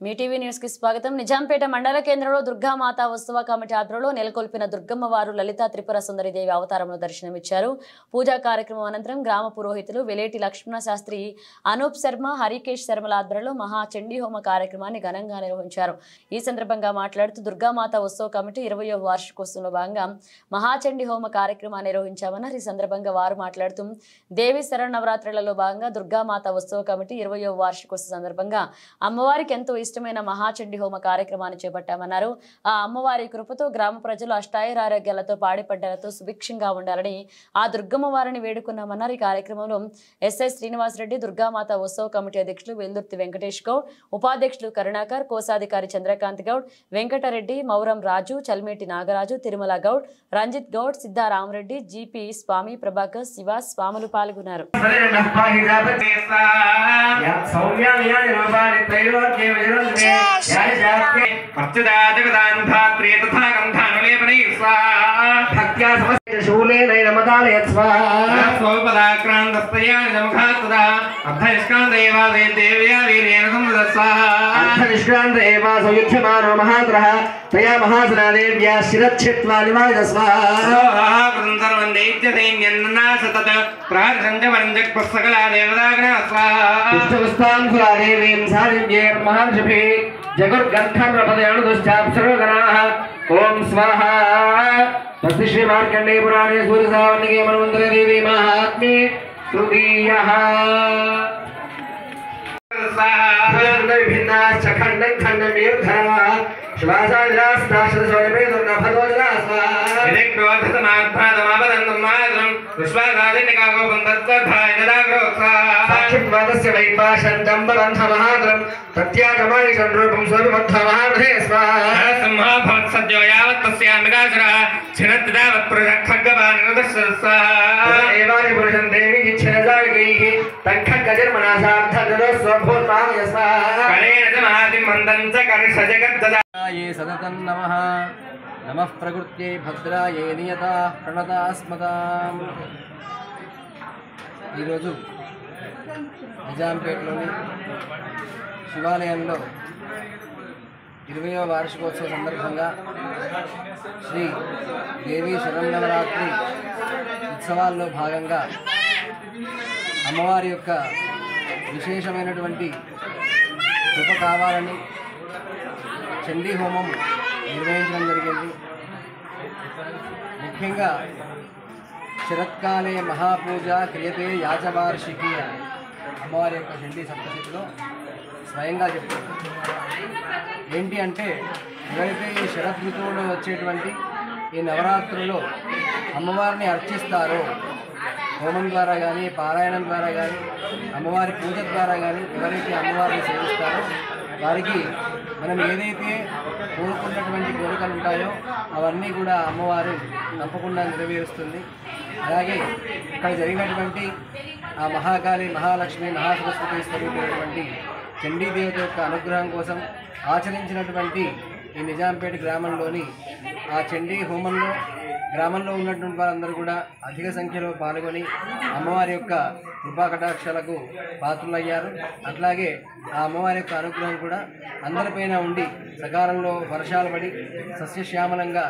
మీ TV news కి స్వాగతం. నిజాంపేట మండల కేంద్రంలో దుర్గామాత ఉత్సవ కమిటీ ఆధ్వర్యంలో నెలకొల్పిన దుర్గమ్మ వారు లలితా త్రిపుర సుందరిదేవి అవతారంలో దర్శనమిచ్చారు. పూజా కార్యక్రమం అనంతరం గ్రామ పురోహితులు వెలేటి లక్ష్మణ శాస్త్రి, అనూప్ శర్మ, హరికేష్ శర్మల ఆధ్వర్యంలో మహా చండీ హోమ కార్యక్రమాన్ని ఘనంగా నిర్వహించారు. ఈ సందర్భంగా మాట్లాడుతూ దుర్గామాత ఉత్సవ కమిటీ 20వ వార్షికోత్సవంలో భాగంగా మహాచండీ హోమ కార్యక్రమాన్ని నిర్వహించామన్నారు. ఈ సందర్భంగా వారు మాట్లాడుతూ దేవి శరన్నవరాత్రులలో భాగంగా దుర్గామాత ఉత్సవ కమిటీ 20వ వార్షికోత్సవ సందర్భంగా అమ్మవారికి ఎంతో ఇష్టమైన మహాచండీ హోమ కార్యక్రమాన్ని చేపట్టామన్నారు. ఆ అమ్మవారి కృపతో గ్రామ ప్రజలు అష్టాయురారోగ్యాలతో పాడిపడ్డలతో సుభిక్షంగా ఉండాలని ఆ దుర్గమ్మ వారిని వేడుకున్నామన్నారు. ఈ కార్యక్రమంలో ఎస్ఐ శ్రీనివాసరెడ్డి, దుర్గామాత ఉత్సవ కమిటీ అధ్యక్షులు వెల్దుర్తి వెంకటేష్ గౌడ్, ఉపాధ్యక్షులు కరుణాకర్, కోశాధికారి చంద్రకాంత్ గౌడ్, వెంకటరెడ్డి, మౌరం రాజు, చల్మేటి నాగరాజు, తిరుమల గౌడ్, రంజిత్ గౌడ్, సిద్ధారామరెడ్డి, జీపీ స్వామి, ప్రభాకర్, శివ స్వాములు పాల్గొన్నారు. ओम स्वाहा तस्य श्री मार्कंडेय पुराणे सूर्य सावर्णिके मनवंतरे देवी महात्म्ये सुगीयः विभिन्ना खंड खंड मेरुधर्मा श्वासादिरास्ताशद स्वयमे दुर्गा भगवजलास्वा इलेक्ट्रोधसमाद्भादमापदन्तमादं विश्वासादिनिकागोपं तत्त्वधाय नदाग्रोक्सा साक्षित्वादस्य वैपाशन्दम्बरन्धमहाद्रं तत्यागमानिषं रूपं स्वरूपद्धमहामधे स्वाहा सिंहाभवत्सद्यो यावत् तस्यामिकासुरः छिनत्तावत् पुरुषखड्गपानिर्दशस्वा एवानि पुरुषं देवी इच्छनजागैः तङ्खड्गजर्मनासार्थगदस्वभूत्मामयस्वा कलेन च महातिं मन्दं च कर्षजगद्ददा ये सततं नमः नमः प्रकृत्यै भद्रायै नियता प्रणतास्मताम् ఈరోజు నిజాంపేటలోని శివాలయంలో 20వ వార్షికోత్సవ సందర్భంగా శ్రీ దేవి శరన్నవరాత్రి ఉత్సవాల్లో భాగంగా అమ్మవారి యొక్క విశేషమైనటువంటి కృప కావాలని చండీ హోమం నిర్వహించడం జరిగింది. ముఖ్యంగా శరత్కాలే మహాపూజ క్రియతే యాచవార్షికి అమ్మవారి యొక్క చండీ సప్తశతిలో స్వయంగా చెప్తారు. ఏంటి అంటే ఎవరైతే ఈ శరత్ ఋతువులో వచ్చేటువంటి ఈ నవరాత్రుల్లో అమ్మవారిని అర్చిస్తారో, హోమం ద్వారా కానీ పారాయణం ద్వారా కానీ అమ్మవారి పూజ ద్వారా కానీ ఎవరైతే అమ్మవారిని సేవిస్తారో వారికి మనం ఏదైతే కోరుకున్నటువంటి కోరికలు ఉంటాయో అవన్నీ కూడా అమ్మవారు తప్పకుండా నెరవేరుస్తుంది. అలాగే ఇక్కడ జరిగినటువంటి ఆ మహాకాళి, మహాలక్ష్మి, మహాసరస్వతి స్వరూపమైనటువంటి చండీదేవత యొక్క అనుగ్రహం కోసం ఆచరించినటువంటి ఈ నిజాంపేట గ్రామంలోని ఆ చండీ హోమంలో గ్రామంలో ఉన్నటువంటి వారందరూ కూడా అధిక సంఖ్యలో పాల్గొని అమ్మవారి యొక్క కృపా కటాక్షాలకు పాత్రులయ్యారు. అట్లాగే ఆ అమ్మవారి యొక్క అనుగ్రహం కూడా అందరిపైన ఉండి సకాలంలో వర్షాలు పడి సస్యశ్యామలంగా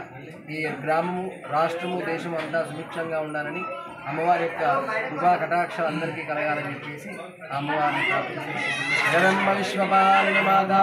ఈ గ్రామము, రాష్ట్రము, దేశము అంతా సుభిక్షంగా ఉండాలని అమ్మవారి యొక్క కృపా కటాక్షాలు అందరికీ కలగాలని చెప్పేసి ఆ అమ్మవారిని ప్రార్థిస్తున్నాం. జగదంబ విశ్వపాలిని మాతా